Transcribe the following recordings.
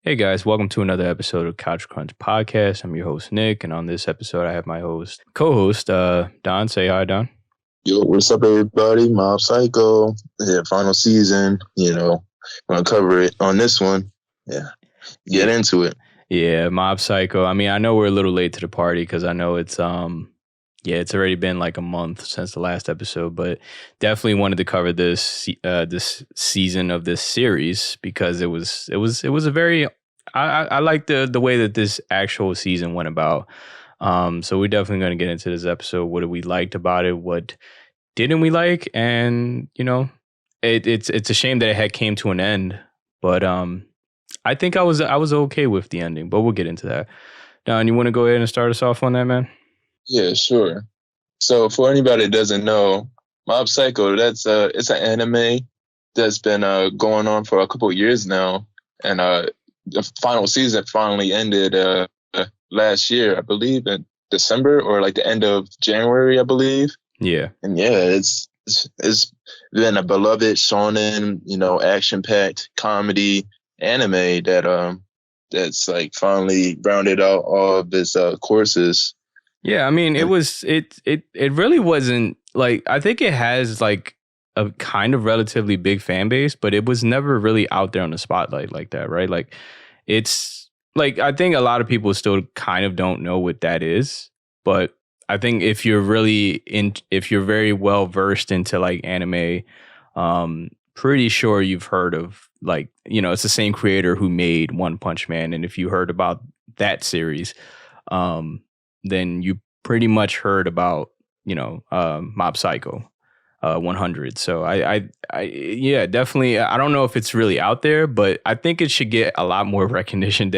Hey guys, welcome to another episode of Couch Crunch Podcast. I'm your host Nick, and on this episode, I have my co-host Don. Say hi, Don. Yo, what's up, everybody? Mob Psycho. Yeah, final season. Gonna cover it on this one. Yeah, get into it. Yeah, Mob Psycho. I mean, I know we're a little late to the party because I know it's it's already been like a month since the last episode, but definitely wanted to cover this season of this series because it was a very I like the way that this actual season went about. So we're definitely going to get into this episode. What we liked about it? What didn't we like? And it's a shame that it had came to an end, but I think I was okay with the ending. But we'll get into that. Don, you want to go ahead and start us off on that, man? Yeah, sure. So for anybody that doesn't know, Mob Psycho, it's an anime that's been going on for a couple of years now, and the final season finally ended last year, I believe, in December or like the end of January, I believe. Yeah, and yeah, it's been a beloved shonen, action-packed comedy anime that's like finally rounded out all of its courses. Yeah, I mean, it really wasn't like, I think it has like a kind of relatively big fan base, but it was never really out there on the spotlight like that, right? Like it's like, I think a lot of people still kind of don't know what that is, but I think if you're very well versed into like anime, pretty sure you've heard of like, it's the same creator who made One Punch Man. And if you heard about that series, then you pretty much heard about, Mob Psycho 100. So yeah, definitely. I don't know if it's really out there, but I think it should get a lot more recognition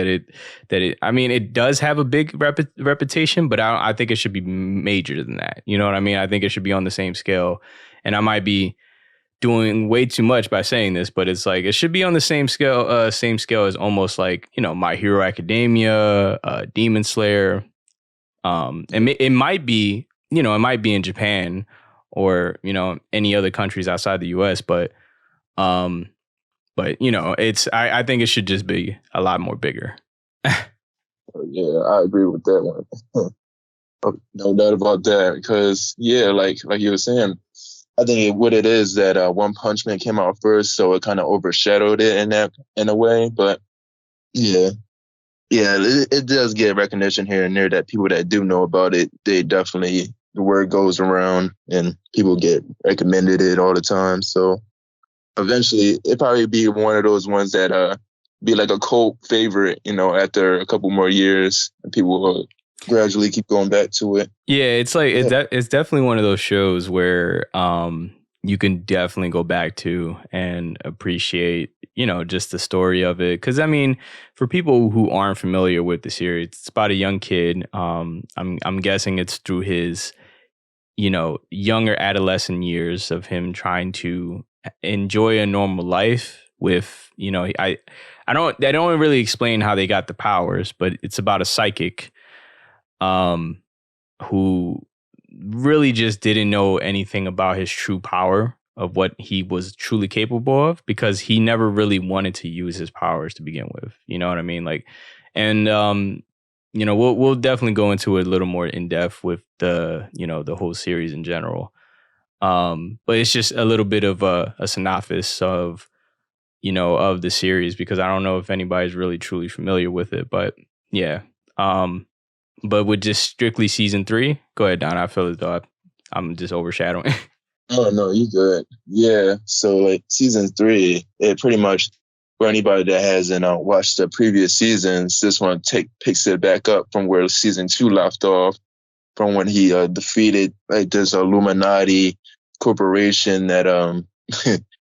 I mean, it does have a big reputation, but I think it should be major than that. You know what I mean? I think it should be on the same scale. And I might be doing way too much by saying this, but it's like it should be on the same scale as almost like, My Hero Academia, Demon Slayer. And it might be, it might be in Japan or, any other countries outside the US, but it's, I think it should just be a lot more bigger. Yeah, I agree with that one. No doubt about that. Because yeah, like you were saying, I think what it is that One Punch Man came out first, so it kind of overshadowed it in a way. But yeah, it does get recognition here and there that people that do know about it, they definitely, the word goes around and people get recommended it all the time. So eventually it probably be one of those ones that be like a cult favorite, after a couple more years, and people will gradually keep going back to it. Yeah, it's like it's definitely one of those shows where you can definitely go back to and appreciate, just the story of it. Because I mean, for people who aren't familiar with the series, it's about a young kid. I'm guessing it's through his, younger adolescent years of him trying to enjoy a normal life with, I don't really explain how they got the powers, but it's about a psychic who really just didn't know anything about his true power of what he was truly capable of, because he never really wanted to use his powers to begin with. You know what I mean? Like, and we'll definitely go into it a little more in depth with the whole series in general. But it's just a little bit of a synopsis of the series, because I don't know if anybody's really truly familiar with it. But yeah. But with just strictly season 3, go ahead, Don. I feel as though I'm just overshadowing. Oh no, you good. Yeah. So like season 3, it pretty much, for anybody that hasn't watched the previous seasons, this one picks it back up from where season 2 left off, from when he defeated like this Illuminati corporation that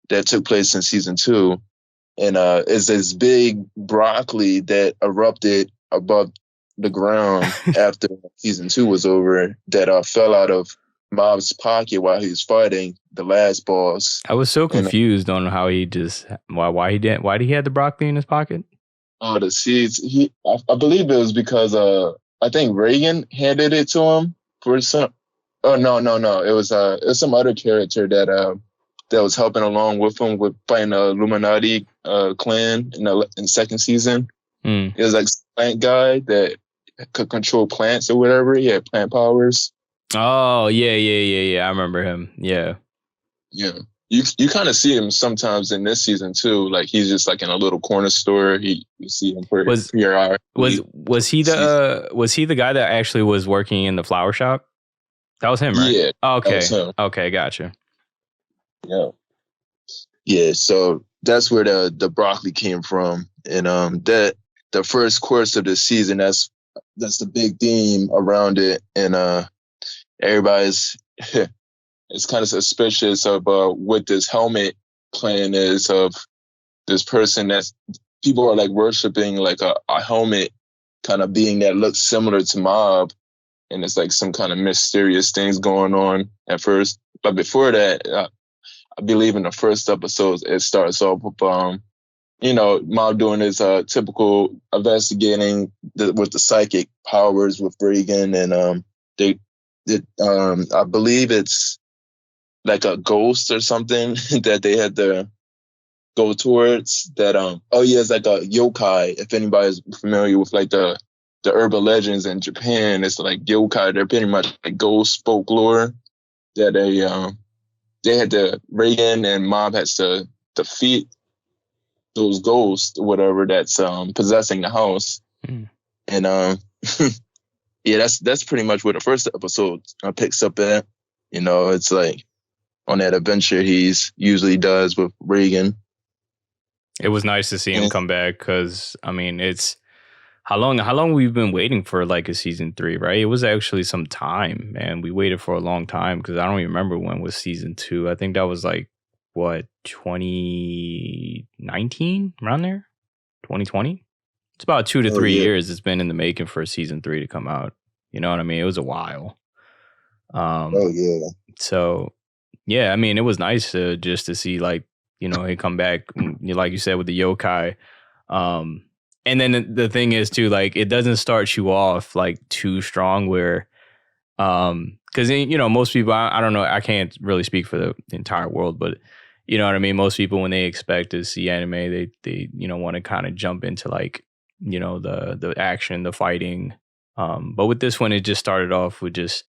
that took place in season 2, and it's this big broccoli that erupted above the ground after season 2 was over, that fell out of Mob's pocket while he was fighting the last boss. I was so confused on how he just why he did he had the broccoli in his pocket. Oh, the seeds. I believe it was because I think Reagan handed it to him for some. Oh no! It was some other character that was helping along with him with fighting the Illuminati clan in second season. Mm. He was like plant guy that could control plants or whatever. He had plant powers. Oh yeah. I remember him. Yeah. Yeah. You kind of see him sometimes in this season too. Like he's just like in a little corner store. You see him Was periodically. was he the guy that actually was working in the flower shop? That was him, right? Yeah, that Okay. was him. Okay, gotcha. Yeah. Yeah, so that's where the broccoli came from. And that the first course of the season, that's the big theme around it. And everybody's it's kind of suspicious of what this helmet plan is of this person that's people are like worshiping like a helmet kind of being that looks similar to Mob. And it's like some kind of mysterious things going on at first. But before that, I believe in the first episode, it starts off with, Mob doing his typical investigating with the psychic powers with Regan. And I believe it's like a ghost or something that they had to go towards that. It's like a yokai. If anybody's familiar with like the urban legends in Japan, it's like yokai. They're pretty much like ghost folklore that they had to Reagan and Mob has to defeat those ghosts, whatever that's possessing the house. Mm. And yeah, that's pretty much where the first episode picks up at. It's like on that adventure he's usually does with Reagan. It was nice to see him come back because I mean it's how long we've been waiting for like a season 3, right? It was actually some time, man. We waited for a long time because I don't even remember when was season 2. I think that was like what 2019 around there, 2020. It's about 2 to 3 years it's been in the making for season 3 to come out. You know what I mean? It was a while. So yeah, I mean it was nice just to see like he come back like you said with the yokai. And then the thing is too, like it doesn't start you off like too strong where, because most people, I don't know, I can't really speak for the entire world, but you know what I mean. Most people when they expect to see anime, they want to kind of jump into like the action, the fighting. But with this one, it just started off with just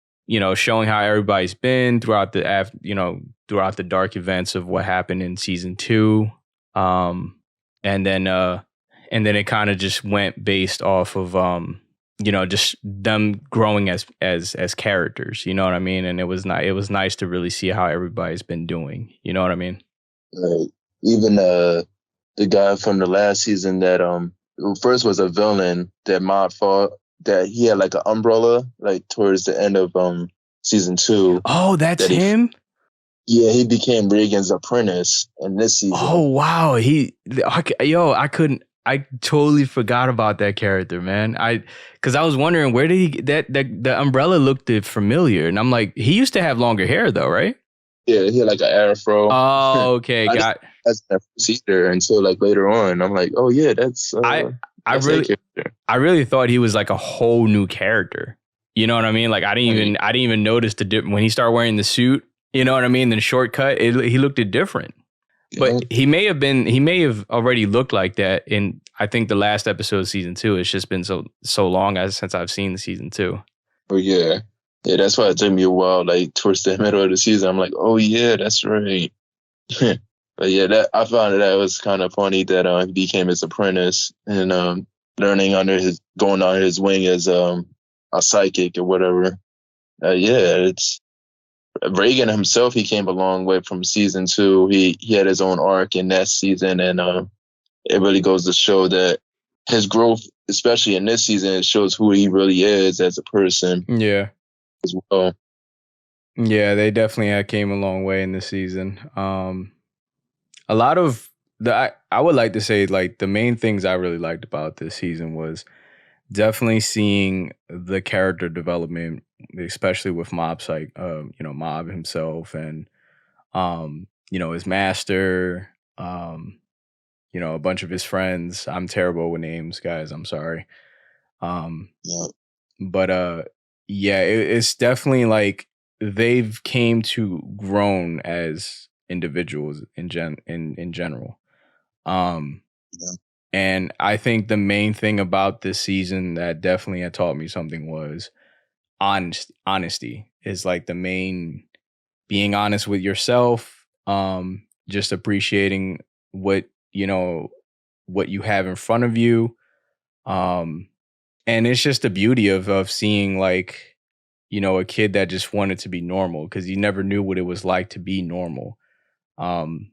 showing how everybody's been throughout throughout the dark events of what happened in season 2, and then it kind of just went based off of just them growing as characters, you know what I mean? And it was nice to really see how everybody's been doing, you know what I mean? Right. Even the guy from the last season that first was a villain that Mob fought, that he had like an umbrella like towards the end of season 2. Oh, that's him? Yeah, he became Regan's apprentice in this season. Oh wow, I totally forgot about that character, man. Because I was wondering where did he get that the umbrella looked familiar, and I'm like, he used to have longer hair though, right? Yeah, he had like an afro. Oh, okay, that's never seen her until like later on. I'm like, oh yeah, that's. I really thought he was like a whole new character. You know what I mean? Like I didn't even notice when he started wearing the suit. You know what I mean? The shortcut, he looked different. But he may have already looked like that in, I think, the last episode of season 2. It's just been so long since I've seen the season 2. Oh yeah, that's why it took me a while. Like towards the middle of the season, I'm like, oh yeah, that's right. But yeah, I found that was kind of funny that he became his apprentice and going under his wing as a psychic or whatever. It's. Regan himself, he came a long way from season 2. He had his own arc in that season, and it really goes to show that his growth, especially in this season, it shows who he really is as a person. Yeah, as well. Yeah, they definitely came a long way in this season. A lot of I would like to say like the main things I really liked about this season was definitely seeing the character development, especially with Mob Mob himself and his master, a bunch of his friends. I'm terrible with names, guys. I'm sorry. But it's definitely like they've came to grown as individuals in general. And I think the main thing about this season that definitely had taught me something was honesty is like the main, being honest with yourself, just appreciating what, what you have in front of you. Um, and it's just the beauty of seeing like, a kid that just wanted to be normal because he never knew what it was like to be normal. Um,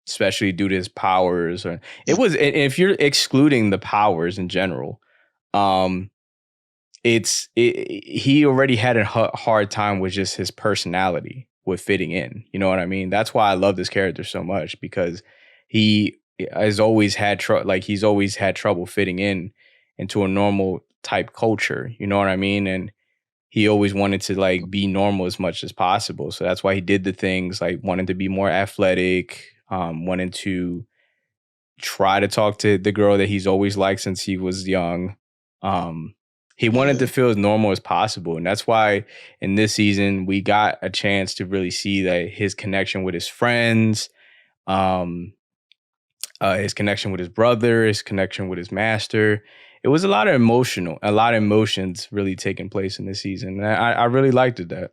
Especially due to his powers. Or it was, and if you're excluding the powers in general, um, he already had a hard time with just his personality with fitting in. You know what I mean? That's why I love this character so much, because he has always had he's always had trouble fitting in into a normal type culture. You know what I mean? And he always wanted to like be normal as much as possible. So that's why he did the things like wanted to be more athletic, wanted to try to talk to the girl that he's always liked since he was young. He wanted to feel as normal as possible. And that's why in this season, we got a chance to really see that his connection with his friends, his connection with his brother, his connection with his master. It was a lot of emotions really taking place in this season. And I really liked it that.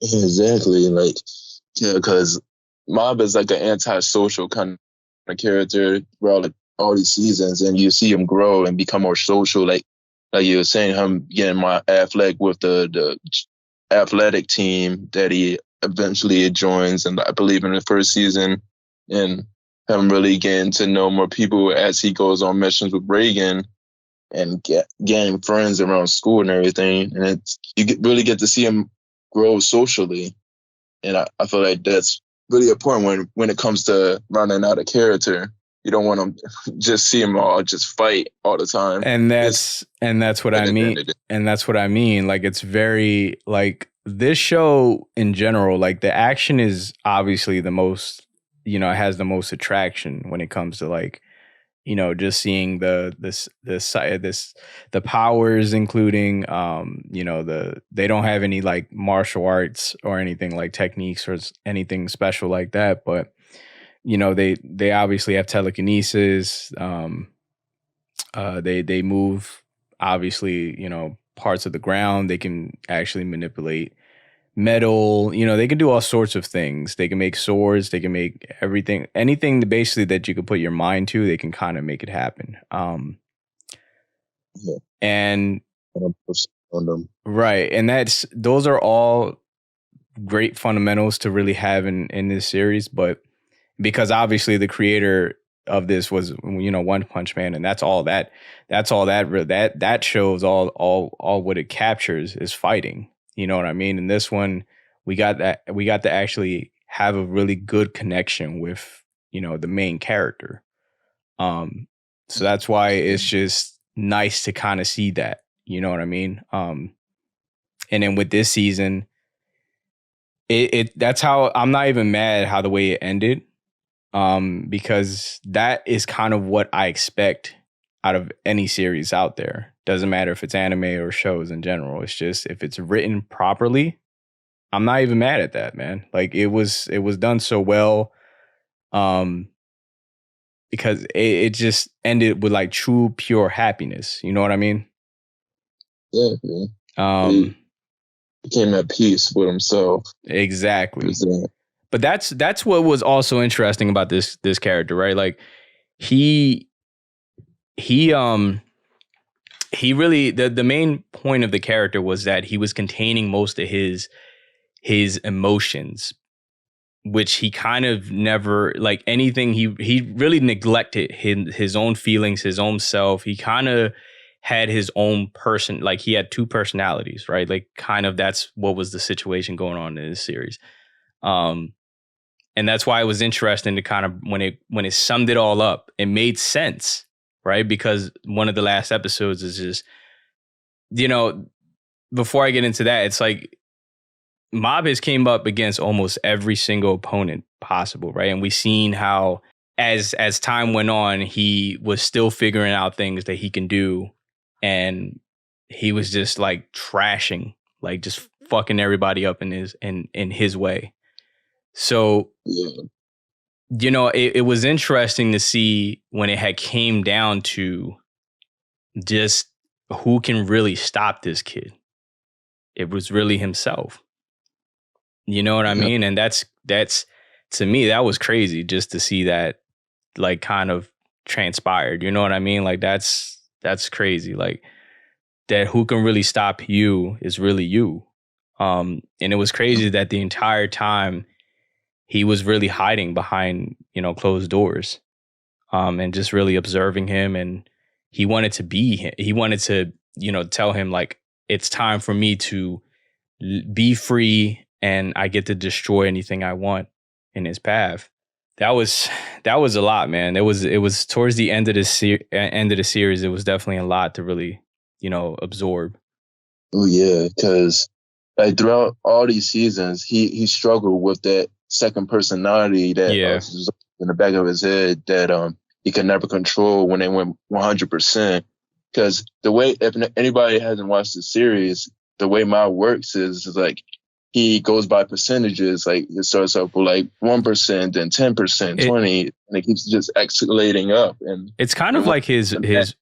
Exactly. Like, yeah, because Mob is like an antisocial kind of character throughout like, all these seasons, and you see him grow and become more social. Like you were saying, him getting more athletic with the athletic team that he eventually joins, and I believe in the first season, and him really getting to know more people as he goes on missions with Reagan and getting friends around school and everything. And really get to see him grow socially. And I feel like that's really important when it comes to running out a character. You don't want to just see them all just fight all the time. And that's what I mean. And that's what I mean. Like, it's very like this show in general, like the action is obviously the most, it has the most attraction when it comes to like, just seeing the powers, including, they don't have any like martial arts or anything like techniques or anything special like that. But, they obviously have telekinesis. They move, obviously, parts of the ground. They can actually manipulate metal. They can do all sorts of things. They can make swords. They can make anything basically that you could put your mind to. They can kind of make it happen. And right, and those are all great fundamentals to really have in this series. But because obviously the creator of this was, One Punch Man, and that's all that shows all what it captures is fighting. You know what I mean? In this one, we got to actually have a really good connection with, the main character. So that's why it's just nice to kind of see that, you know what I mean? And then with this season, that's how I'm not even mad how the way it ended. Because that is kind of what I expect out of any series out there. Doesn't matter if it's anime or shows in general. It's just, if it's written properly, I'm not even mad at that, man. Like it was done so well. Because it just ended with like true, pure happiness. You know what I mean? Yeah. He became at peace with himself. Exactly. But that's what was also interesting about this character, right? Like he really, the main point of the character was that he was containing most of his emotions, which he kind of never, like anything, he really neglected his own feelings, his own self. He kind of had his own person, like he had two personalities, right? Like kind of that's what was the situation going on in this series. And that's why it was interesting to kind of, when it summed it all up, it made sense, right? Because one of the last episodes is just, before I get into that, it's like Mob has came up against almost every single opponent possible, right? And we've seen how as time went on, he was still figuring out things that he can do, and he was just like trashing, like just fucking everybody up in his way. So you know, it was interesting to see when it had came down to just who can really stop this kid. It was really himself. You know what I mean? And that's to me, that was crazy just to see that like kind of transpired. You know what I mean? Like that's crazy. Like that who can really stop you is really you. And it was crazy that the entire time he was really hiding behind, you know, closed doors. And just really observing him, and he wanted to be him. He wanted to, you know, tell him like it's time for me to be free and I get to destroy anything I want in his path. That was a lot, man. It was towards the end of the end of the series. It was definitely a lot to really, you know, absorb. Oh yeah, because like throughout all these seasons, he struggled with that second personality that was in the back of his head that he could never control when they went 100%. Because the way, if anybody hasn't watched the series, the way Mao works is like he goes by percentages. Like it starts off with like 1%, then 10%, 20, and it keeps just escalating up. And it's kind of like his.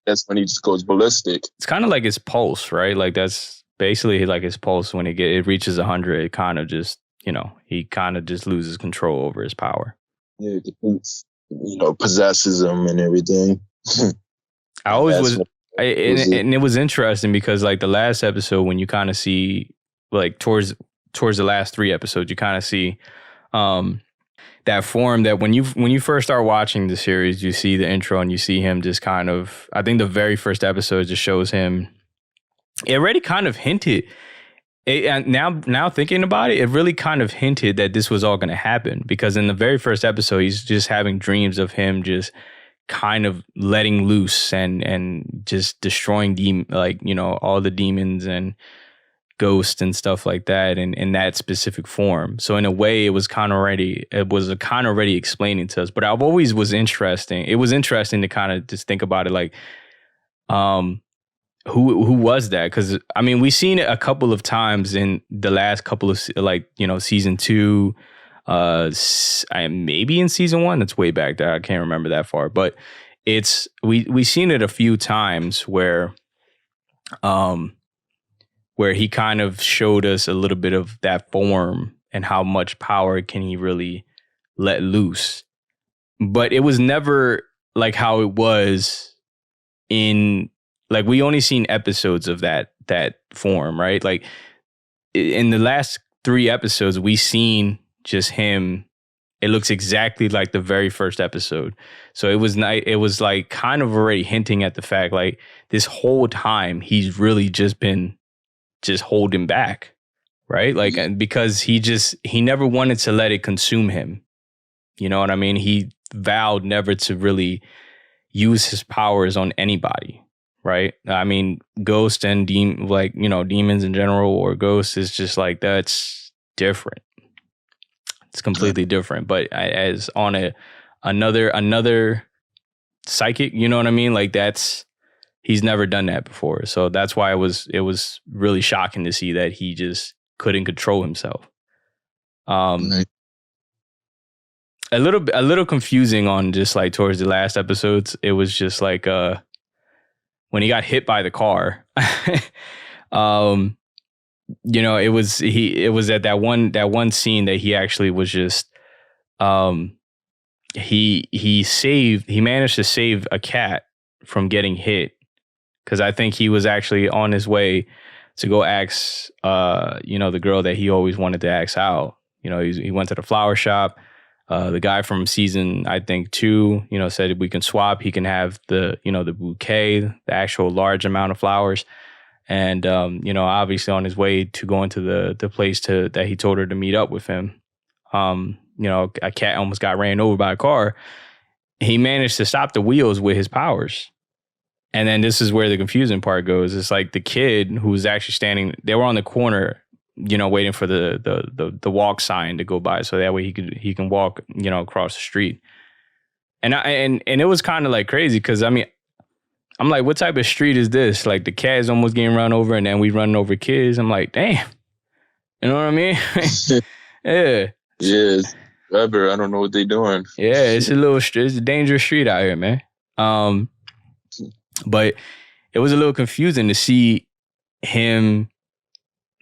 That's when he just goes ballistic. It's kind of like his pulse, right? Like that's basically like his pulse. When it reaches 100, it kind of just, you know, he kind of just loses control over his power. Yeah, it, you know, possesses him and everything. I always was. And it was interesting because like the last episode, when you kind of see like towards the last 3 episodes, you kind of see that form that when you first start watching the series, you see the intro and you see him just kind of, I think the very first episode just shows him. It already kind of hinted. And now thinking about it, it really kind of hinted that this was all going to happen, because in the very first episode, he's just having dreams of him just kind of letting loose and just destroying like, you know, all the demons and ghosts and stuff like that in that specific form. So in a way, it was kind of already explaining to us. But I've always was interesting. It was interesting to kind of just think about it like, who was that? Because I mean, we've seen it a couple of times in the last couple of, like, you know, season 2, maybe in season 1. That's way back there. I can't remember that far, but it's we seen it a few times where he kind of showed us a little bit of that form and how much power can he really let loose. But it was never like how it was in, like, we only seen episodes of that form, right? Like in the last 3 episodes, we seen just him. It looks exactly like the very first episode. So it was like kind of already hinting at the fact like this whole time he's really just been just holding back, right? Like, because he never wanted to let it consume him. You know what I mean? He vowed never to really use his powers on anybody. Right. I mean, ghosts and demons in general, or ghosts, is just like, that's different. It's completely different. But as on another psychic, you know what I mean? Like he's never done that before. So that's why it was really shocking to see that he just couldn't control himself. A little confusing on just like towards the last episodes. It was just like when he got hit by the car, you know, it was at that one scene that he actually was just, he managed to save a cat from getting hit. 'Cause I think he was actually on his way to go ask, you know, the girl that he always wanted to ask out. You know, he went to the flower shop. The guy from season, I think 2, you know, said we can swap. He can have the bouquet, the actual large amount of flowers. And, you know, obviously on his way to going to the place that he told her to meet up with him, you know, a cat almost got ran over by a car. He managed to stop the wheels with his powers. And then this is where the confusing part goes. It's like the kid who was actually standing, they were on the corner, you know, waiting for the walk sign to go by, so that way he can walk, you know, across the street. And it was kind of like crazy, because I mean, I'm like, what type of street is this? Like the cat is almost getting run over, and then we running over kids. I'm like, damn, you know what I mean? Yeah. Yes. forever. I don't know what they're doing. Yeah, it's a dangerous street out here, man. But it was a little confusing to see him.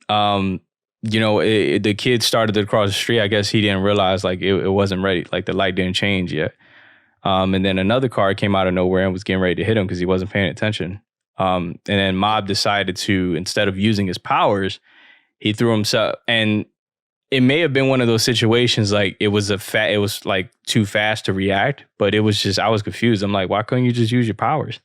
The kid started to cross the street. I guess he didn't realize like it wasn't ready. Like the light didn't change yet. And then another car came out of nowhere and was getting ready to hit him because he wasn't paying attention. And then Mob decided to, instead of using his powers, he threw himself. And it may have been one of those situations like it was like too fast to react, but it was just, I was confused. I'm like, why couldn't you just use your powers?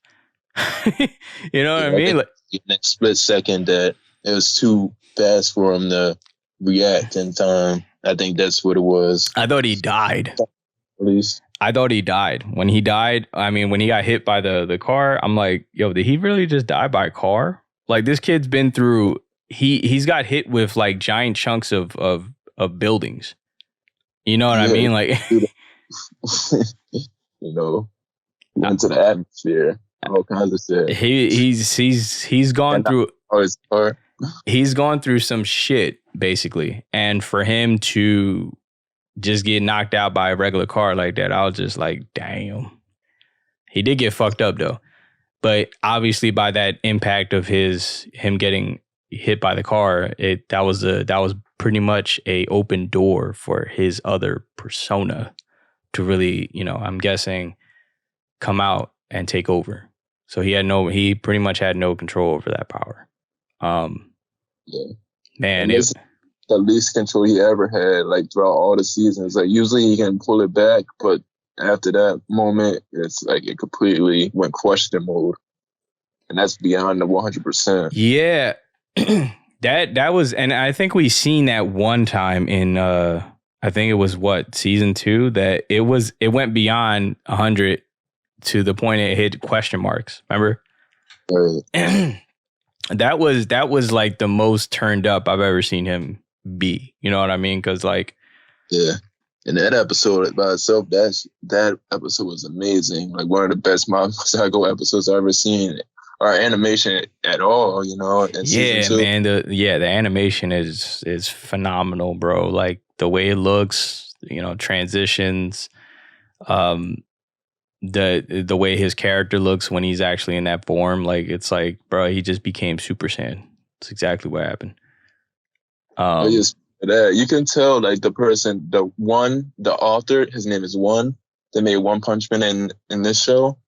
You know what I mean? Like, in that split second that it was too fast for him to react in time. I think that's what it was. I thought he died. At least. I thought he died. When he died, I mean, when he got hit by the car, I'm like, yo, did he really just die by a car? Like this kid's been through, he's got hit with like giant chunks of buildings. You know what I mean? Like, into the atmosphere, all kinds of shit. He's gone through. He's gone through some shit basically, and for him to just get knocked out by a regular car like that, I was just like, damn. He did get fucked up though, but obviously by that impact of him getting hit by the car, that was pretty much a open door for his other persona to really, I'm guessing, come out and take over. So he pretty much had no control over that power. Man, it's the least control he ever had, like throughout all the seasons. Like usually he can pull it back, but after that moment, it's like it completely went question mode, and that's beyond the 100%. Yeah, that was, and I think we seen that one time in I think it was season 2 that it went beyond 100 to the point it hit question marks. Remember? Right. That was like the most turned up I've ever seen him be. You know what I mean? Because like, yeah, and that episode by itself, that episode was amazing. Like one of the best Mob Psycho episodes I've ever seen, or animation at all. Yeah, man. The animation is phenomenal, bro. Like the way it looks, transitions, the way his character looks when he's actually in that form, like it's like, bro, he just became Super Saiyan. It's exactly what happened. You can tell like the person, the author, his name is One, that made One Punch Man in this show.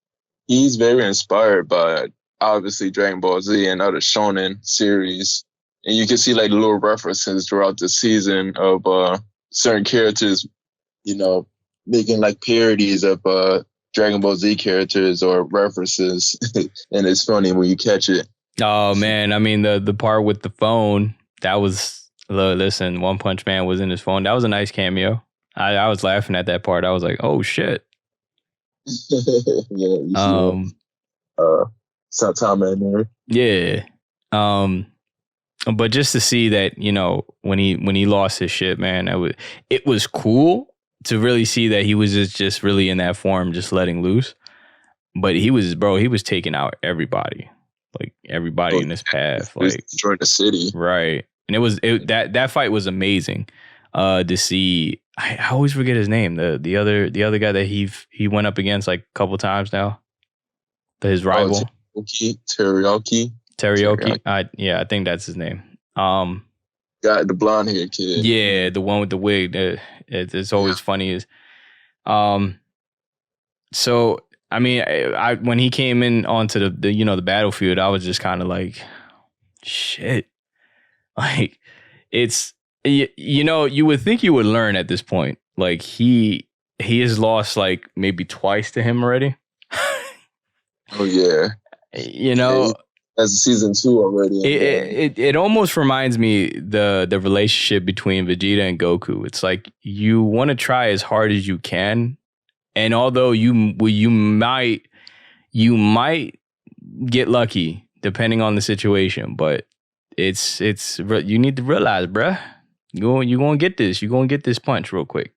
He's very inspired by obviously Dragon Ball Z and other shonen series, and you can see like little references throughout the season of certain characters, making like parodies of Dragon Ball Z characters or references, and it's funny when you catch it. Oh man, I mean the part with the phone, that was, listen, One Punch Man was in his phone. That was a nice cameo. I was laughing at that part. I was like, oh shit. Yeah. Satama in there. Yeah. But just to see that, when he lost his shit, man, it was cool to really see that he was just really in that form, just letting loose. But he was taking out everybody, like everybody in his path, like destroying the city, right? And that fight was amazing to see. I always forget his name. The other guy that he went up against like a couple times now. His rival, Teriyaki. I think that's his name. Got the blonde hair kid. Yeah, the one with the wig. It's always funny. So I mean, I when he came in onto the battlefield, I was just kind of like, shit. Like it's you would think you would learn at this point. Like he has lost like maybe twice to him already. Oh yeah. That's season 2 already. It almost reminds me the relationship between Vegeta and Goku. It's like you want to try as hard as you can, and although you might get lucky depending on the situation, but it's you need to realize, bruh, you gonna get this. You gonna get this punch real quick.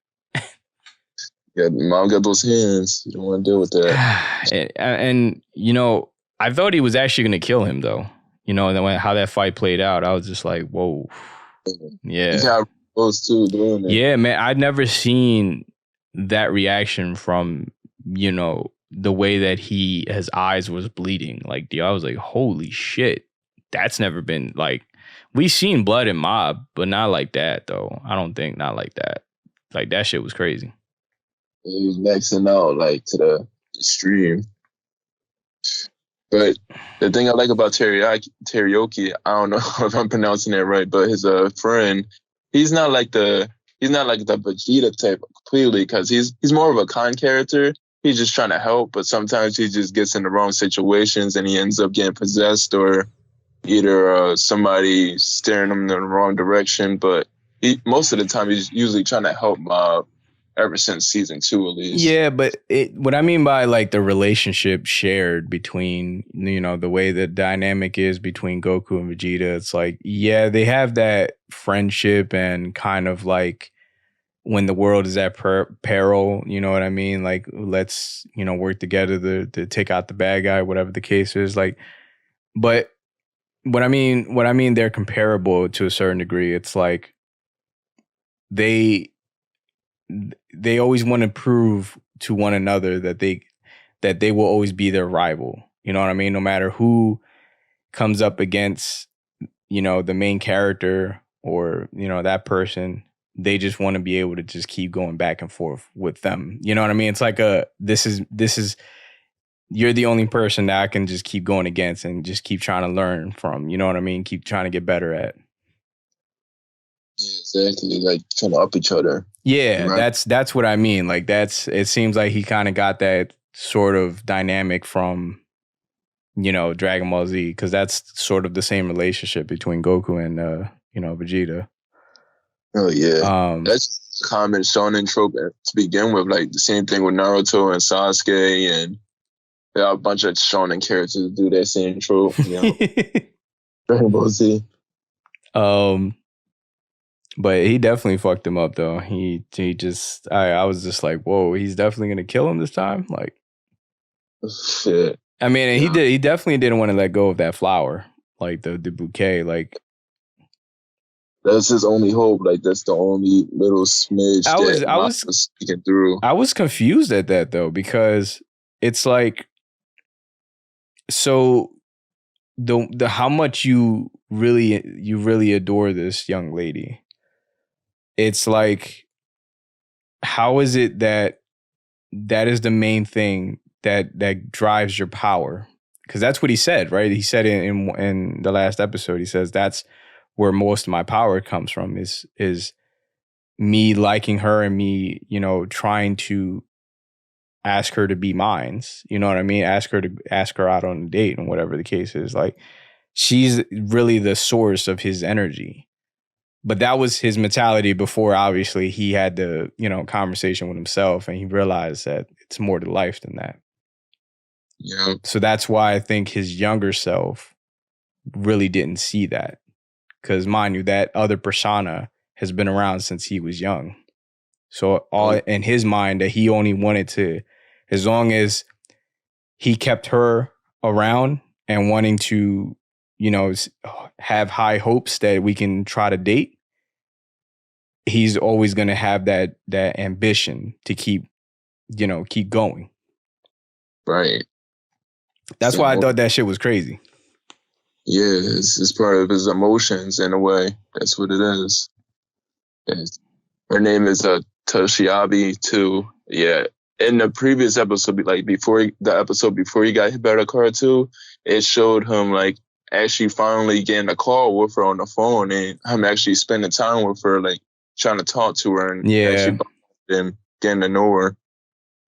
Yeah, Mom got those hands. You don't want to deal with that. and I thought he was actually going to kill him, though. And then how that fight played out, I was just like, whoa. Yeah. those two doing it. Yeah, man, I'd never seen that reaction from, the way that his eyes was bleeding. Like, I was like, holy shit. That's never been like, we've seen blood in Mob, but not like that though. I don't think not like that. Like that shit was crazy. He was maxing out like to the extreme. But the thing I like about Teriyuki, I don't know if I'm pronouncing it right, but his friend, he's not like the Vegeta type completely, because he's more of a con character. He's just trying to help, but sometimes he just gets in the wrong situations and he ends up getting possessed, or either somebody steering him in the wrong direction. But most of the time he's usually trying to help Mob. Ever since season 2, at least. Yeah, but what I mean by like the relationship shared between, the way the dynamic is between Goku and Vegeta, it's like, yeah, they have that friendship and kind of like when the world is at peril, you know what I mean? Like, let's, work together to take out the bad guy, whatever the case is. Like, but what I mean, they're comparable to a certain degree. It's like they always want to prove to one another that they will always be their rival. You know what I mean? No matter who comes up against, the main character or, that person, they just want to be able to just keep going back and forth with them. You know what I mean? It's like this is you're the only person that I can just keep going against and just keep trying to learn from. You know what I mean? Keep trying to get better at. Yeah, exactly. Like trying to up each other. Yeah, right? That's what I mean. Like it seems like he kind of got that sort of dynamic from, Dragon Ball Z, because that's sort of the same relationship between Goku and Vegeta. Oh yeah, that's a common shonen trope to begin with. Like the same thing with Naruto and Sasuke, and there are a bunch of shonen characters do that same trope. Dragon Ball Z. But he definitely fucked him up though. He just I was just like, whoa, he's definitely gonna kill him this time. Like, shit. I mean, he definitely didn't want to let go of that flower, like the bouquet. Like, that's his only hope. Like that's the only little smidge I was sticking through. I was confused at that though, because it's like, so the how much you really adore this young lady. It's like, how is it that is the main thing that drives your power? Because that's what he said, right? He said in the last episode, he says that's where most of my power comes from is me liking her and me, trying to ask her to be mine. You know what I mean? Ask her out on a date and whatever the case is. Like, she's really the source of his energy. But that was his mentality before, obviously, he had the, conversation with himself and he realized that it's more to life than that. Yeah. So that's why I think his younger self really didn't see that. Because mind you, that other persona has been around since he was young. So all in his mind that he only wanted to, as long as he kept her around and wanting to, have high hopes that we can try to date, he's always going to have that ambition to keep going. Right. That's why I thought that shit was crazy. Yeah, it's part of his emotions in a way. That's what it is. Her name is Toshiabi too. Yeah. In the previous episode, like before he got hit by the car too, it showed him like actually finally getting a call with her on the phone and him actually spending time with her, like trying to talk to her and actually getting to know her.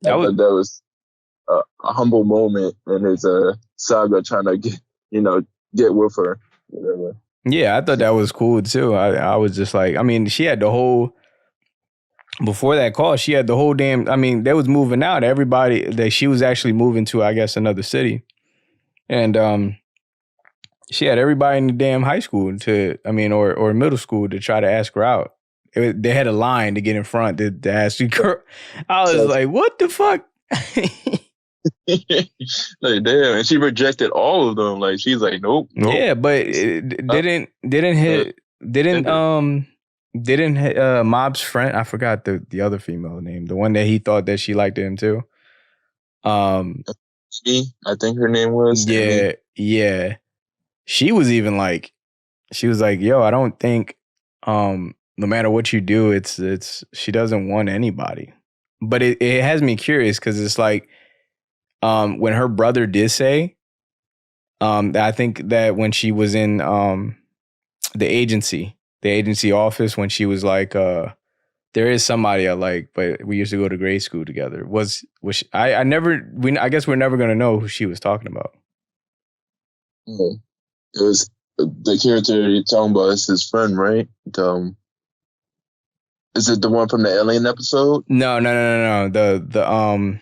That was a humble moment in his saga, trying to get with her. Whatever. Yeah, I thought that was cool too. I was just like, I mean, she had the whole, before that call, she had the whole damn, I mean, they was moving out. Everybody, that she was actually moving to, I guess, another city. And she had everybody in the damn high school or middle school to try to ask her out. They had a line to get in front to ask you. I was like, what the fuck? Like, damn, and she rejected all of them. Like, she's like, nope. Yeah, but it didn't Didn't Mob's friend? I forgot the other female name. The one that he thought that she liked him too. I think her name was. Yeah. She was even like, she was like, "Yo, I don't think, no matter what you do, it's she doesn't want anybody." But it has me curious because it's like, when her brother did say, I think that when she was in the agency office, when she was like, there is somebody I like, but we used to go to grade school together. I guess we're never gonna know who she was talking about. It was the character you're talking about is his friend, right? Is it the one from the alien episode? No. The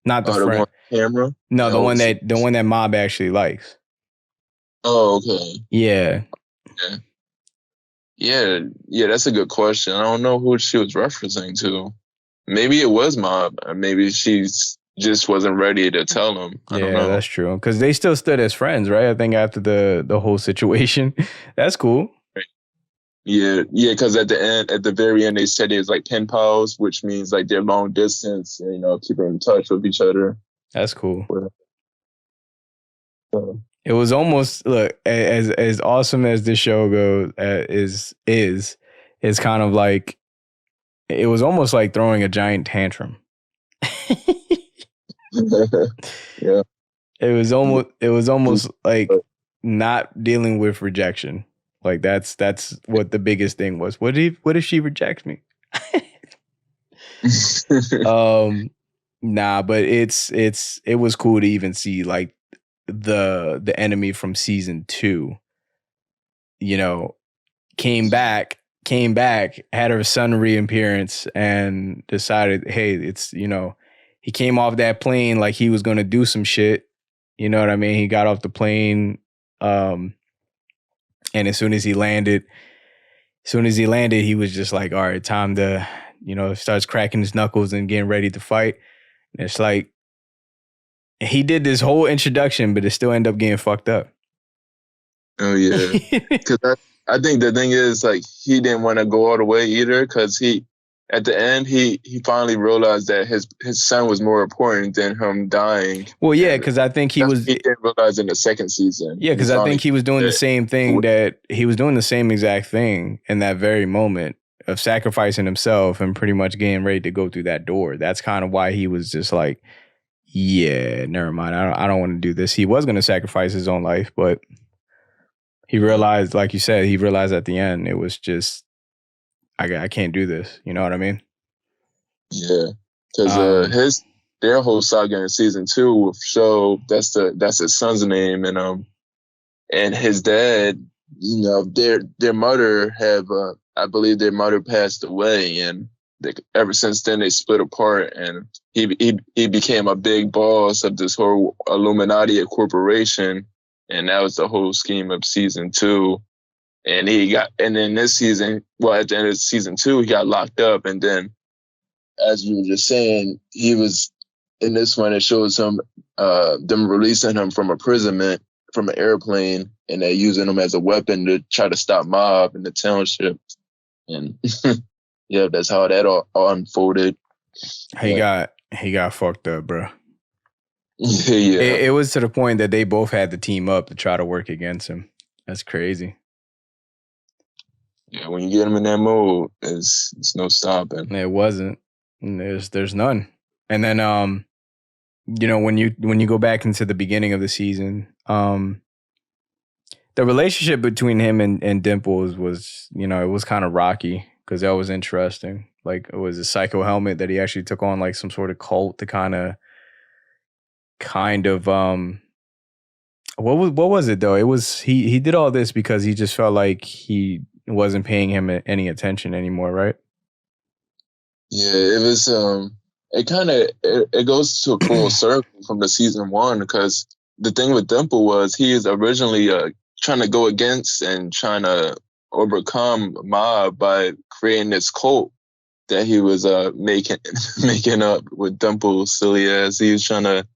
not the friend. The one camera? No, the one that Mob actually likes. Oh, okay. Yeah. Yeah, that's a good question. I don't know who she was referencing to. Maybe it was Mob. Maybe she just wasn't ready to tell him. I don't know. That's true. Because they still stood as friends, right? I think after the whole situation. That's cool. Yeah, because at the very end, they said it was like pen pals, which means like they're long distance, keeping in touch with each other. That's cool. It was almost, look, as awesome as this show goes, is kind of like, it was almost like throwing a giant tantrum. Yeah. It was almost like not dealing with rejection. Like that's what the biggest thing was. What if she rejects me? Nah, but it was cool to even see like the enemy from season 2, came back, had her son reappearance, and decided, hey, it's, he came off that plane like he was going to do some shit. You know what I mean? He got off the plane, and as soon as he landed, he was just like, all right, time to, starts cracking his knuckles and getting ready to fight. And it's like, he did this whole introduction, but it still ended up getting fucked up. Oh, yeah. Because I think the thing is, like, he didn't want to go all the way either, because at the end, he finally realized that his son was more important than him dying. Well, yeah, because I think he didn't realize in the second season. Yeah, because I think he was doing the same thing, he was doing the same exact thing in that very moment of sacrificing himself and pretty much getting ready to go through that door. That's kind of why he was just like, yeah, never mind. I don't want to do this. He was going to sacrifice his own life, but he realized, like you said, at the end, it was just, I can't do this. You know what I mean? Yeah, because their whole saga in season 2 will show that's his son's name, and his dad. Their mother I believe their mother passed away, and ever since then they split apart, and he became a big boss of this whole Illuminati corporation, and that was the whole scheme of season 2. And then this season, at the end of season 2, he got locked up, and then, as you were just saying, he was in this one. It shows him them releasing him from imprisonment from an airplane, and they're using him as a weapon to try to stop Mob in the township. And yeah, that's how that all unfolded. He got fucked up, bro. Yeah. It was to the point that they both had to team up to try to work against him. That's crazy. Yeah, when you get him in that mode, it's no stopping. It wasn't. There's none. And then when you go back into the beginning of the season, the relationship between him and Dimples was, it was kind of rocky, because that was interesting. Like, it was a Psycho Helmet that he actually took on like some sort of cult to kind of what was it though? It was he did all this because he just felt like he wasn't paying him any attention anymore, right? Yeah, it was it goes to a full circle from the season 1, because the thing with Dimple was he is originally trying to go against and trying to overcome Mob by creating this cult that he was making up with Dimple silly ass. He was trying to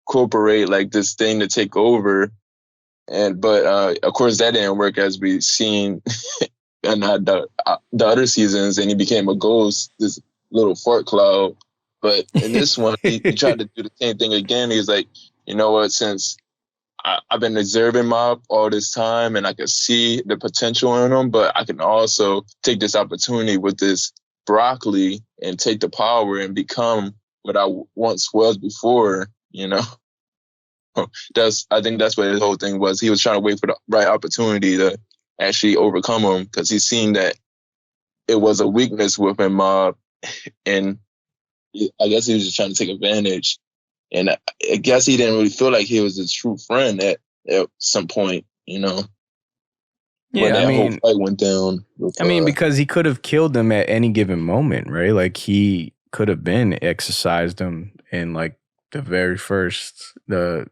incorporate like this thing to take over, but of course that didn't work, as we've seen and the other seasons, and he became a ghost, this little fart cloud. But in this one, he tried to do the same thing again. He was like, you know what? Since I've been observing Mob all this time, and I can see the potential in him, but I can also take this opportunity with this broccoli and take the power and become what I once was before. You know, I think that's what his whole thing was. He was trying to wait for the right opportunity to actually overcome him, because he's seen that it was a weakness within Mob, and I guess he was just trying to take advantage. And I guess he didn't really feel like he was a true friend at some point, you know. Yeah, when that whole fight went down. Because he could have killed them at any given moment, right? Like he could have been exercised him in like the very first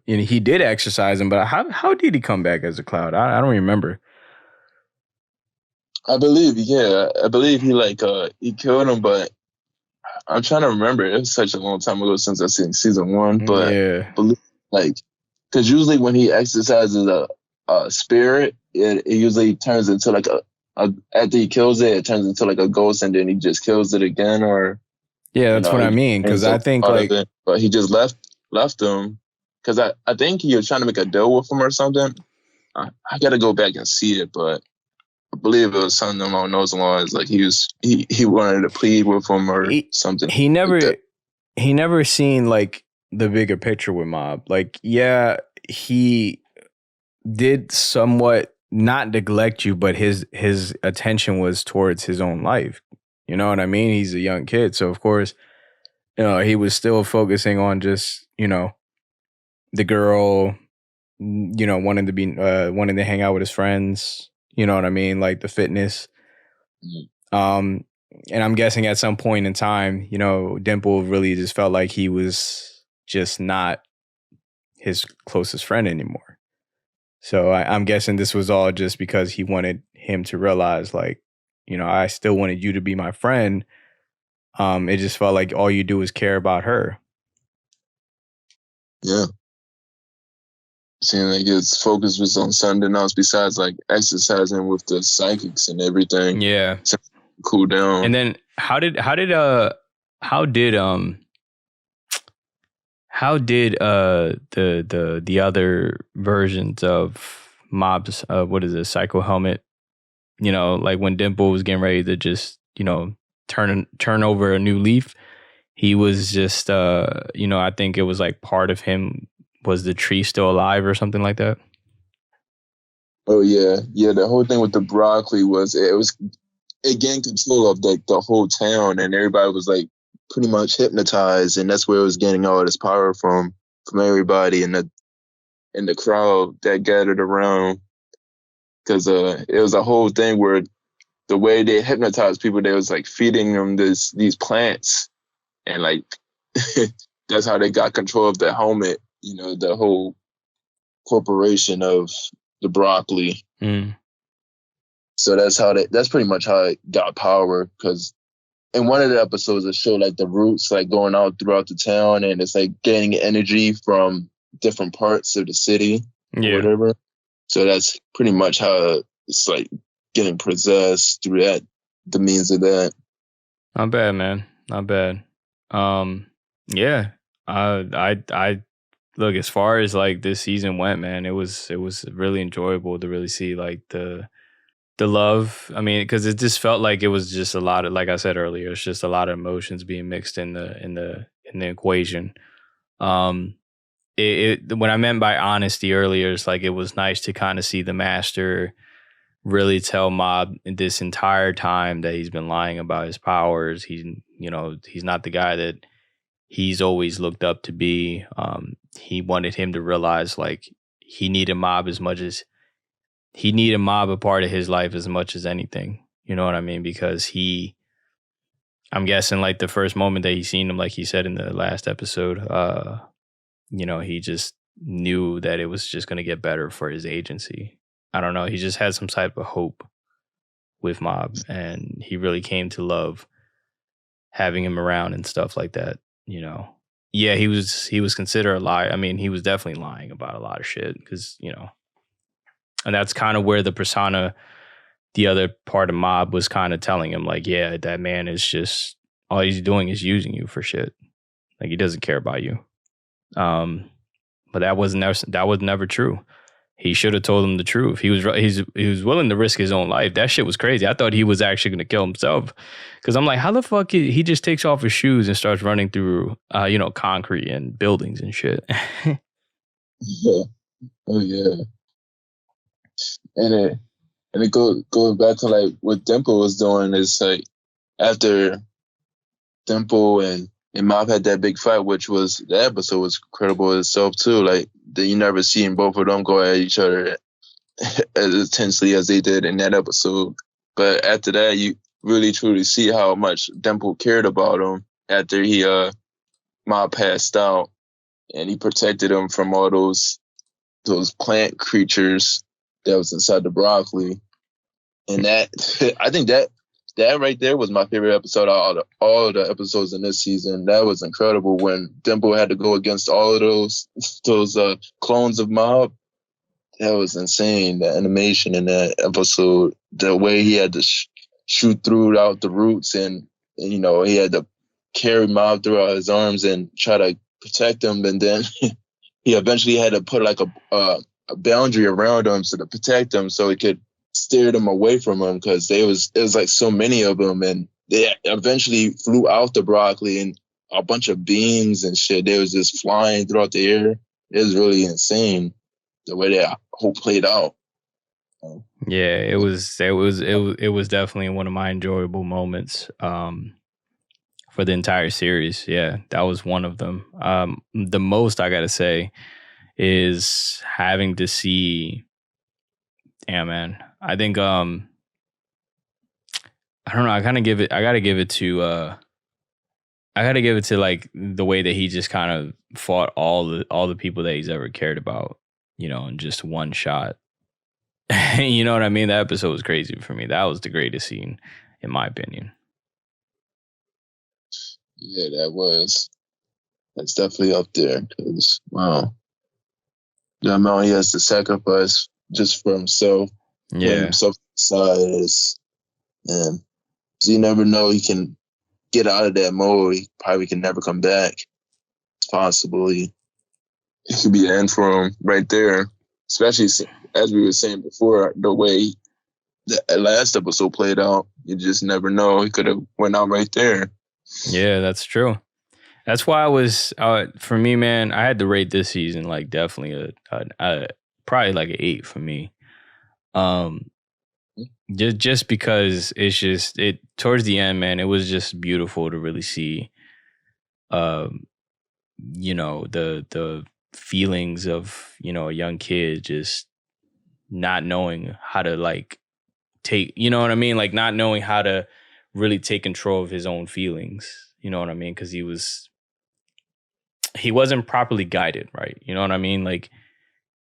he did exercise him, but how did he come back as a cloud? I don't remember. I believe he he killed him, but I'm trying to remember. It was such a long time ago since I've seen season 1, but yeah, because usually when he exercises a spirit, it usually turns into like a after he kills it, it turns into like a ghost, and then he just kills it again, or that's what I mean. Because I think but he just left him, because I think he was trying to make a deal with him or something. I got to go back and see it, but I believe it was something along those lines. Like he wanted to plead with him or something. He never seen like the bigger picture with Mob. Like, yeah, he did somewhat not neglect you, but his attention was towards his own life. You know what I mean? He's a young kid, so of course, he was still focusing on just the girl. Wanting to hang out with his friends. You know what I mean? Like the fitness. And I'm guessing at some point in time, Dimple really just felt like he was just not his closest friend anymore. So I'm guessing this was all just because he wanted him to realize, like, I still wanted you to be my friend. It just felt like all you do is care about her. Yeah. Seeing like his focus was on something else besides like exercising with the psychics and everything. Yeah. So cool down. And then how did the other versions of Mob's Psycho Helmet, like when Dimple was getting ready to just, turn over a new leaf, he was just I think it was like part of him. Was the tree still alive or something like that? Oh yeah. The whole thing with the broccoli was it gained control of the whole town, and everybody was like pretty much hypnotized, and that's where it was getting all this power from everybody in the crowd that gathered around. Because it was a whole thing where the way they hypnotized people, they was like feeding them these plants, and like that's how they got control of the helmet. The whole corporation of the broccoli. So that's pretty much how it got power. Because in one of the episodes, it showed like the roots like going out throughout the town, and it's like gaining energy from different parts of the city or whatever. So that's pretty much how it's like getting possessed through the means of that. Not bad, man. Not bad. Yeah. I look, as far as like this season went, man, it was really enjoyable to really see like the love. I mean, because it just felt like it was just a lot of, like I said earlier, it's just a lot of emotions being mixed in the equation. What I meant by honesty earlier is like it was nice to kind of see the master really tell Mob this entire time that he's been lying about his powers. He's not the guy that he's always looked up to be. He wanted him to realize like he needed Mob a part of his life as much as anything. You know what I mean? Because I'm guessing like the first moment that he seen him, like he said in the last episode, he just knew that it was just going to get better for his agency. I don't know. He just had some type of hope with Mob, and he really came to love having him around and stuff like that. Yeah, he was considered a liar. I mean, he was definitely lying about a lot of shit because, and that's kind of where the persona the other part of Mob was kind of telling him like, yeah, that man is just, all he's doing is using you for shit. Like, he doesn't care about you. But that was never true. He should have told him the truth. He was willing to risk his own life. That shit was crazy. I thought he was actually going to kill himself, because I'm like, how the fuck he just takes off his shoes and starts running through concrete and buildings and shit. Yeah. Oh yeah. And it goes back to like what Dimple was doing is like after Dimple and Mob had that big fight, which was the episode was incredible itself too. Like you never seen both of them go at each other as intensely as they did in that episode. But after that, you really truly see how much Dimple cared about him after he Mob passed out, and he protected him from all those plant creatures that was inside the broccoli. And that I think that right there was my favorite episode out of all the episodes in this season. That was incredible when Dimple had to go against all of those clones of Mob. That was insane. The animation in that episode, the way he had to shoot throughout the roots, and he had to carry Mob throughout his arms and try to protect him, and then he eventually had to put like a boundary around him to protect him, so he could steer them away from him, because it was like so many of them, and they eventually flew out the broccoli, and a bunch of beams and shit. They was just flying throughout the air. It was really insane the way that whole played out. Yeah, it was definitely one of my enjoyable moments for the entire series. Yeah, that was one of them. The most I gotta say is having to see. Yeah, man. I think I don't know. I gotta give it to like the way that he just kind of fought all the people that he's ever cared about, in just one shot. You know what I mean? That episode was crazy for me. That was the greatest scene, in my opinion. Yeah, that's definitely up there, because wow, the amount he has to sacrifice just for himself. Yeah, himself aside, and you never know, he can get out of that mode. He probably can never come back. It's possible it could be the end for him right there. Especially as we were saying before, the way the last episode played out, you just never know. He could have went out right there. Yeah, that's true. That's why I was for me, man. I had to rate this season like definitely a probably like an 8 for me. Just because it's towards the end, man, it was just beautiful to really see the feelings of a young kid just not knowing how to like take, you know what I mean, like not knowing how to really take control of his own feelings, you know what I mean, because he wasn't properly guided, right? You know what I mean? Like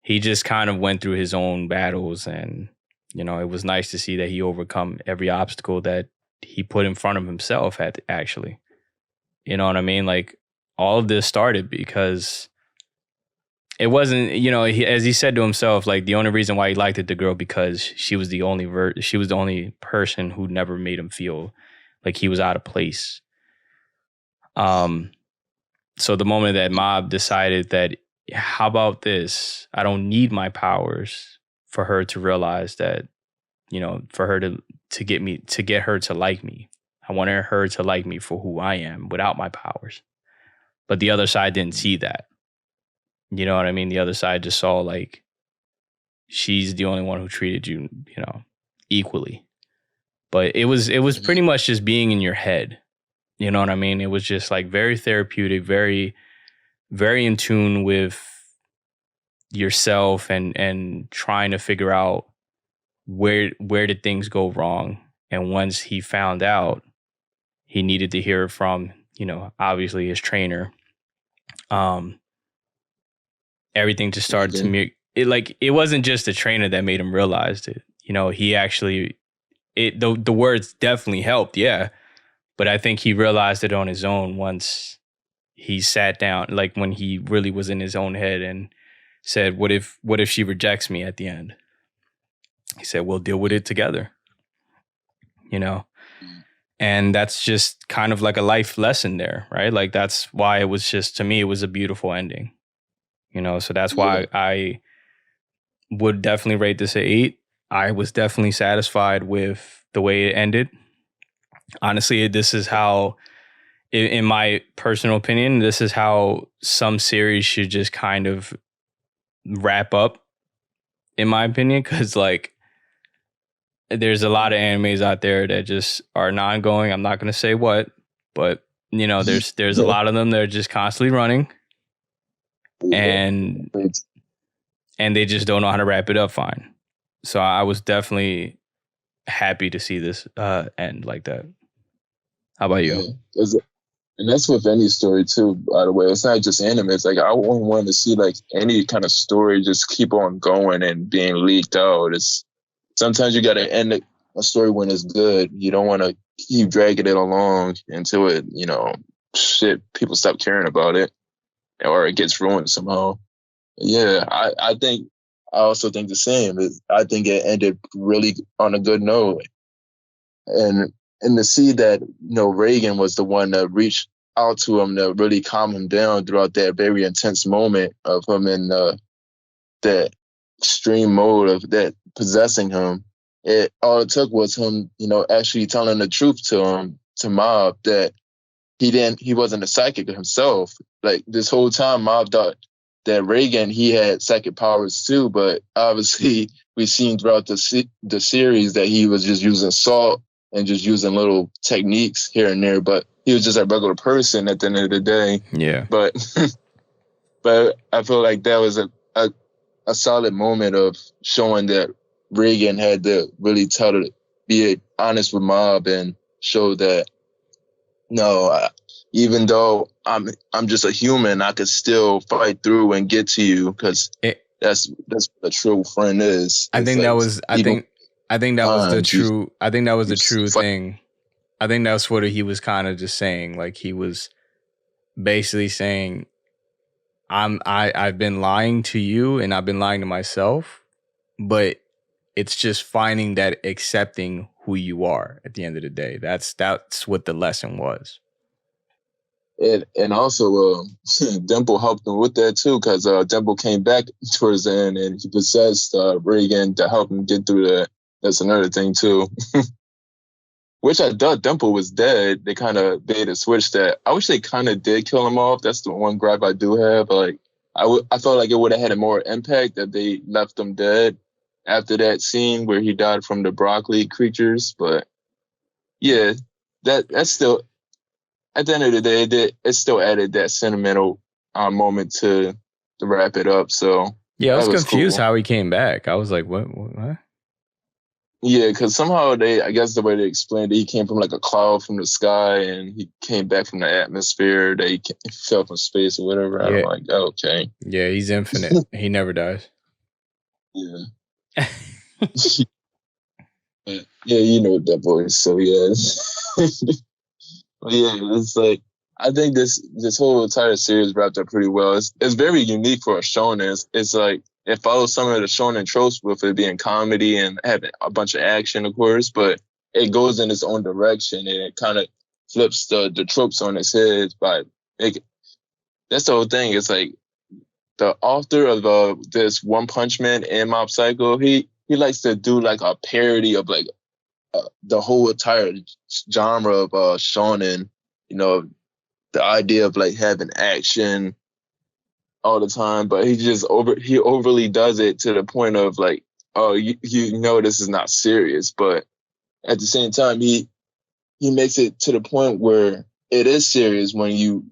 he just kind of went through his own battles, and it was nice to see that he overcome every obstacle that he put in front of himself actually. You know what I mean? Like all of this started because it wasn't, as he said to himself, like the only reason why he liked the girl because she was the only person who never made him feel like he was out of place. So the moment that Mob decided that, how about this? I don't need my powers for her to realize that, for her to get her to like me. I wanted her to like me for who I am without my powers. But the other side didn't see that. You know what I mean? The other side just saw like she's the only one who treated you, equally. But it was pretty much just being in your head. You know what I mean? It was just like very therapeutic, very, very in tune with yourself and trying to figure out where did things go wrong. And once he found out, he needed to hear it from, obviously his trainer. Everything just started to make it like, it wasn't just the trainer that made him realize it. He actually, the words definitely helped. Yeah. But I think he realized it on his own once he sat down, like when he really was in his own head and said, what if she rejects me at the end? He said, we'll deal with it together. you know? And that's just kind of like a life lesson there, right? Like that's why it was just, to me, it was a beautiful ending, you know? So that's why I would definitely rate this an 8. I was definitely satisfied with the way it ended. Honestly, this is how, in my personal opinion, this is how some series should just kind of wrap up, in my opinion, because like there's a lot of animes out there that just are non-going. I'm not going to say what, but you know, there's a lot of them that are just constantly running, and they just don't know how to wrap it up fine. So I was definitely happy to see this end like that. How about you? Yeah. And that's with any story too, by the way. It's not just anime. It's like I wouldn't want to see like any kind of story just keep on going and being leaked out. It's sometimes you gotta end a story when it's good. You don't want to keep dragging it along until it, you know, people stop caring about it or it gets ruined somehow. Yeah, I also think the same. I think it ended really on a good note. And to see that, you know, Reigen was the one that reached out to him to really calm him down throughout that very intense moment of him in that extreme mode of that possessing him. All it took was him, you know, actually telling the truth to him, to Mob, that he wasn't a psychic himself. Like this whole time, Mob thought that Reigen, he had psychic powers too, but obviously we've seen throughout the series that he was just using salt and just using little techniques here and there, but he was just a regular person at the end of the day. Yeah. But I feel like that was a solid moment of showing that Reigen had to really be honest with Mob and show that, no, even though I'm just a human, I could still fight through and get to you, because that's what a true friend is. I think that was the true thing. I think that's what he was kind of just saying. Like he was basically saying, I've been lying to you and I've been lying to myself, but it's just finding that, accepting who you are at the end of the day. That's what the lesson was. And also, Dimple helped him with that too, because Dimple came back towards the end and he possessed Reigen to help him get through that. That's another thing too. Which I thought Dimple was dead. They kind of made a switch that I wish they kind of did kill him off. That's the one gripe I do have. Like I felt like it would have had a more impact that they left him dead after that scene where he died from the broccoli creatures. But yeah, that's still, at the end of the day, it still added that sentimental moment to wrap it up. So yeah, I was confused how he came back. I was like, what? Yeah, because somehow I guess the way they explained it, he came from like a cloud from the sky and he came back from the atmosphere. He fell from space or whatever. I'm like, oh, okay. Yeah, he's infinite. He never dies. Yeah. Yeah, you know that voice. So yeah. But yeah, it's like, I think this whole entire series wrapped up pretty well. It's very unique for a shonen. It's like, it follows some of the shonen tropes with it being comedy and having a bunch of action, of course, but it goes in its own direction and it kind of flips the tropes on its head by making. That's the whole thing. It's like the author of this One Punch Man and Mob Psycho, he likes to do like a parody of like the whole entire genre of shonen. You know, the idea of like having action all the time, but he overly does it to the point of like, oh, you know this is not serious, but at the same time he makes it to the point where it is serious when you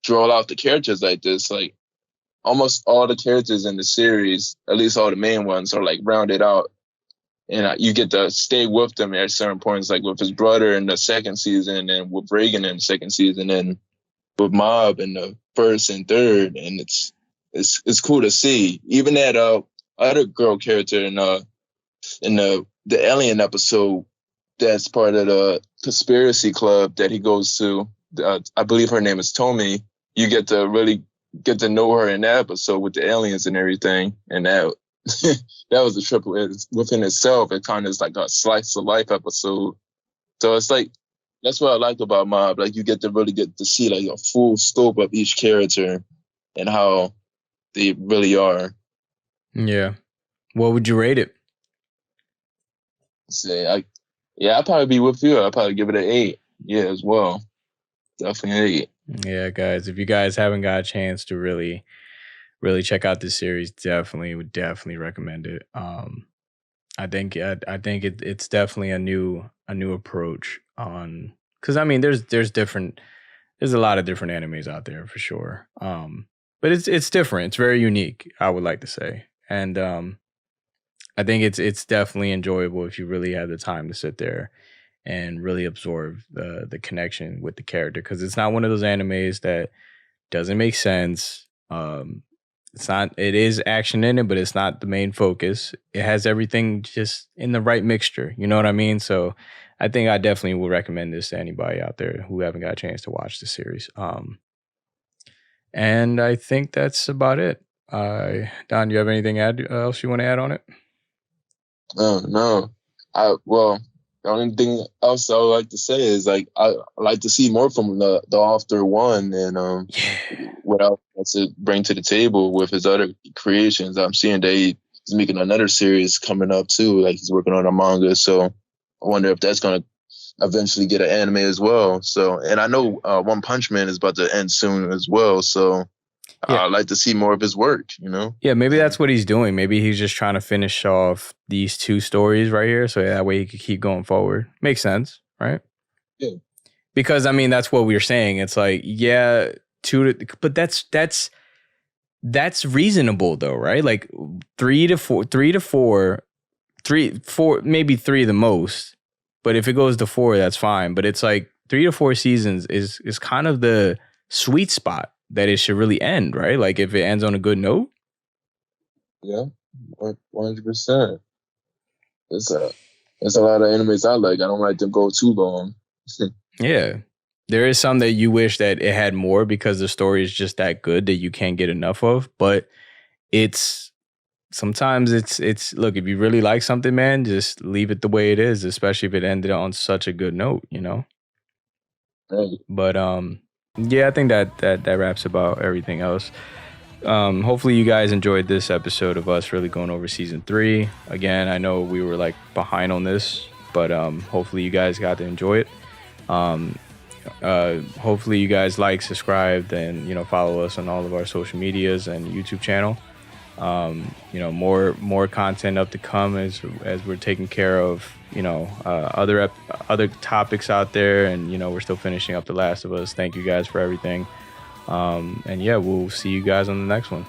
draw out the characters like this. Like almost all the characters in the series, at least all the main ones, are like rounded out, and you get to stay with them at certain points, like with his brother in the second season, and with Reigen in the second season, and with Mob in the first and third, and it's cool to see. Even that other girl character in the Alien episode, that's part of the conspiracy club that he goes to. I believe her name is Tomi. You get to really get to know her in that episode with the aliens and everything, and that that was a triple within itself. It kind of is like a slice of life episode So it's like that's what I like about Mob. Like you get to really get to see like a full scope of each character and how they really are. Yeah. What would you rate it? I'd probably be with you. I'd probably give it an 8. Yeah, as well. Definitely 8. Yeah, guys. If you guys haven't got a chance to really check out this series, would definitely recommend it. I think it's definitely a new approach on, because I mean there's a lot of different animes out there for sure. But it's different. It's very unique, I would like to say. And I think it's definitely enjoyable if you really have the time to sit there and really absorb the connection with the character, because it's not one of those animes that doesn't make sense. It is action in it, but it's not the main focus. It has everything just in the right mixture. You know what I mean? So I think I definitely will recommend this to anybody out there who haven't got a chance to watch the series. And I think that's about it. Don, do you have anything else you want to add on it? No. The only thing else I would like to say is like I like to see more from the author one, and what else to bring to the table with his other creations. I'm seeing that he's making another series coming up too. Like he's working on a manga, so I wonder if that's gonna eventually get an anime as well. So, and I know One Punch Man is about to end soon as well. So I'd like to see more of his work, you know? Yeah, maybe that's what he's doing. Maybe he's just trying to finish off these 2 stories right here, so that way he could keep going forward. Makes sense, right? Yeah. Because, I mean, that's what we were saying. It's like, yeah, but that's reasonable though, right? Like 3 to 4, maybe 3 the most. But if it goes to 4, that's fine. But it's like 3 to 4 seasons is kind of the sweet spot that it should really end, right? Like if it ends on a good note. Yeah, 100%. There's a lot of animes I like. I don't like them go too long. Yeah. There is some that you wish that it had more because the story is just that good that you can't get enough of. But sometimes it's look, if you really like something, man, just leave it the way it is, especially if it ended on such a good note, you know? Right. But yeah, I think that wraps about everything else. Hopefully you guys enjoyed this episode of us really going over season 3. Again, I know we were like behind on this, but hopefully you guys got to enjoy it. Hopefully you guys like, subscribed, and follow us on all of our social medias and YouTube channel. More content up to come as we're taking care of other topics out there, and we're still finishing up The Last of Us. Thank you guys for everything, and yeah, we'll see you guys on the next one.